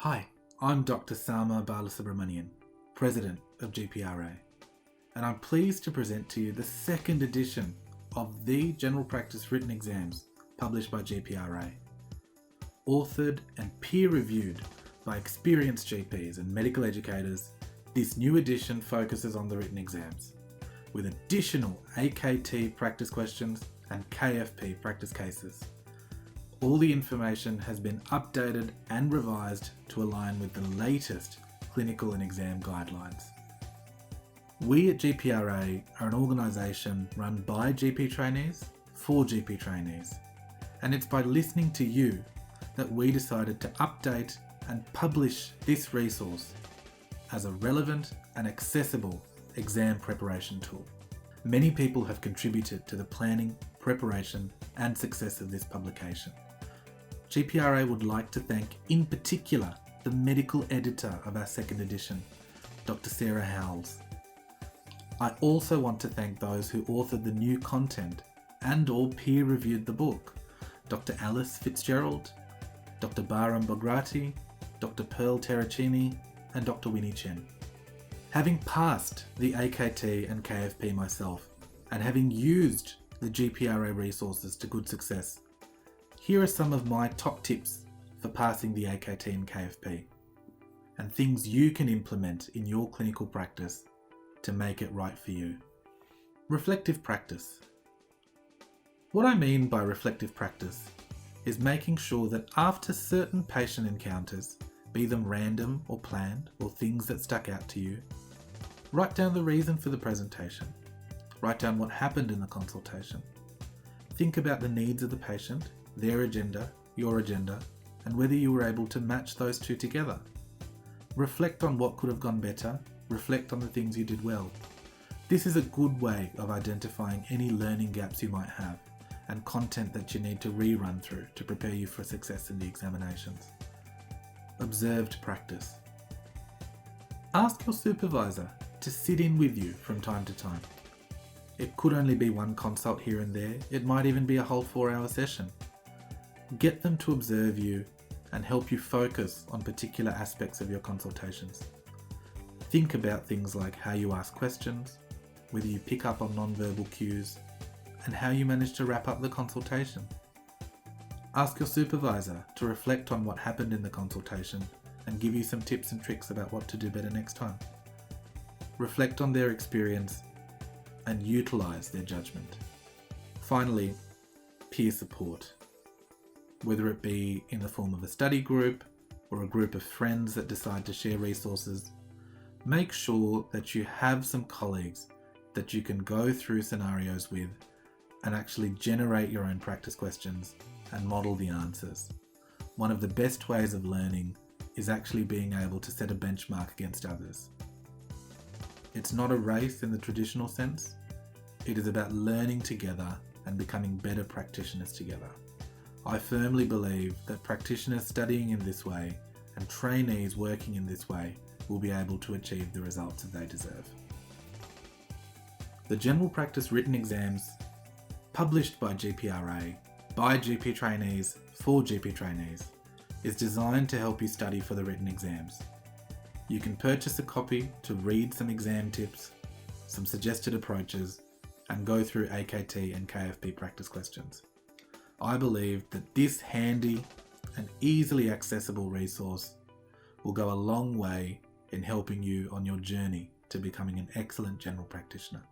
Hi, I'm Dr. Sama Balasubramanian, President of GPRA, and I'm pleased to present to you the second edition of the General Practice Written Exams published by GPRA. Authored and peer-reviewed by experienced GPs and medical educators, this new edition focuses on the written exams, with additional AKT practice questions and KFP practice cases. All the information has been updated and revised to align with the latest clinical and exam guidelines. We at GPRA are an organisation run by GP trainees for GP trainees, and it's by listening to you that we decided to update and publish this resource as a relevant and accessible exam preparation tool. Many people have contributed to the planning, preparation and success of this publication. GPRA would like to thank in particular the medical editor of our second edition, Dr. Sarah Howells. I also want to thank those who authored the new content and or peer-reviewed the book, Dr. Alice Fitzgerald, Dr. Bahram Bograti, Dr. Pearl Terracini and Dr. Winnie Chen. Having passed the AKT and KFP myself, and having used the GPRA resources to good success, here are some of my top tips for passing the AKT and KFP, and things you can implement in your clinical practice to make it right for you. Reflective practice. What I mean by reflective practice is making sure that after certain patient encounters, be them random or planned or things that stuck out to you, write down the reason for the presentation. Write down what happened in the consultation. Think about the needs of the patient, their agenda, your agenda, and whether you were able to match those two together. Reflect on what could have gone better. Reflect on the things you did well. This is a good way of identifying any learning gaps you might have and content that you need to rerun through to prepare you for success in the examinations. Observed practice. Ask your supervisor to sit in with you from time to time. It could only be one consult here and there. It might even be a whole 4-hour session. Get them to observe you and help you focus on particular aspects of your consultations. Think about things like how you ask questions, whether you pick up on non-verbal cues, and how you manage to wrap up the consultation. Ask your supervisor to reflect on what happened in the consultation and give you some tips and tricks about what to do better next time. Reflect on their experience and utilise their judgment. Finally, peer support. Whether it be in the form of a study group or a group of friends that decide to share resources, make sure that you have some colleagues that you can go through scenarios with and actually generate your own practice questions and model the answers. One of the best ways of learning is actually being able to set a benchmark against others. It's not a race in the traditional sense. It is about learning together and becoming better practitioners together. I firmly believe that practitioners studying in this way and trainees working in this way will be able to achieve the results that they deserve. The General Practice Written Exams, published by GPRA, by GP trainees, for GP trainees, is designed to help you study for the written exams. You can purchase a copy to read some exam tips, some suggested approaches, and go through AKT and KFP practice questions. I believe that this handy and easily accessible resource will go a long way in helping you on your journey to becoming an excellent general practitioner.